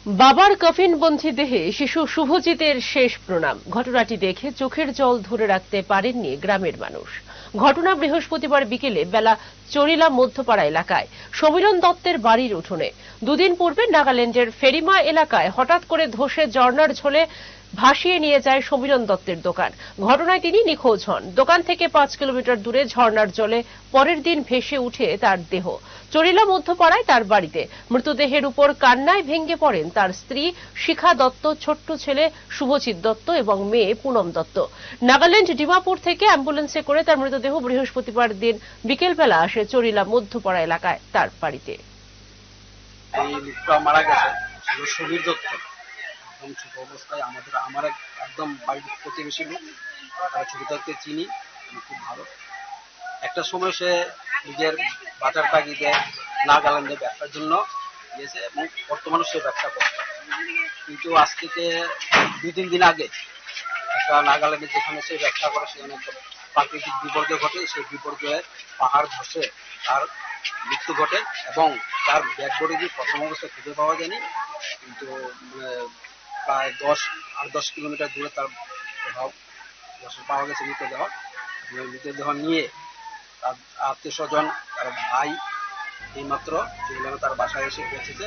বাবার কফিনবন্দি দেহে শিশু শুভজিতের শেষ প্রণাম। ঘটনাটি দেখে চোখের জল ধরে রাখতে পারেননি গ্রামের মানুষ। ঘটনা বৃহস্পতিবার বিকেলে বেলা চরিলা মধ্যপাড়া এলাকায় সমীরণ দত্তের বাড়ির উঠোনে। দুদিন পূর্বে নাগাল্যান্ডের ফেরিমা এলাকায় হঠাৎ করে ধসে ঝর্ণার ঝোলে ভাসিয়ে নিয়ে যায় সমীরণ দত্তের দোকান। ঘটনায় তিনি নিখোঁজ হন। দোকান থেকে 5 কিলোমিটার দূরে ঝর্ণার জলে পরের দিন ভেসে উঠে তার দেহ। চরিলা মধ্যপাড়ায় তার বাড়িতে মৃতদেহের উপর কান্নায় ভেঙে পড়েন তার স্ত্রী শিখা দত্ত, ছোট্ট ছেলে শুভজিৎ দত্ত এবং মেয়ে পুনম দত্ত। নাগাল্যান্ড ডিমাপুর থেকে অ্যাম্বুলেন্সে করে তার মৃতদেহ বৃহস্পতিবার দিন বিকেলবেলা আসে চরিলা মধ্যপাড়া এলাকায় তার বাড়িতে। মারা গেছে সমীর দত্ত, একদম ছোট অবস্থায় আমার একদম বাড়ির প্রতিবেশী লোক, ছোট থাকতে চিনি, খুব ভালো। একটা সময় সে নিজের বাজার তাগিদে নাগাল্যান্ডে ব্যবসার জন্য গিয়েছে এবং বর্তমানে সে ব্যবসা করছে। কিন্তু আজ থেকে 2-3 দিন আগে একটা নাগাল্যান্ডে যেখানে সে ব্যবসা করে সেখানে একটা প্রাকৃতিক বিপর্যয় ঘটে। সেই বিপর্যয়ে পাহাড় ধসে তার মৃত্যু ঘটে এবং তার ডেড বডি প্রথম অবস্থায় খুঁজে পাওয়া যায়নি, কিন্তু প্রায় 10 কিলোমিটার দূরে তার পাওয়া গেছে মৃতদেহ। মৃতদেহ নিয়ে তার আত্মীয় স্বজন, তার ভাই এইমাত্র তার বাসায় এসে পৌঁছেছে।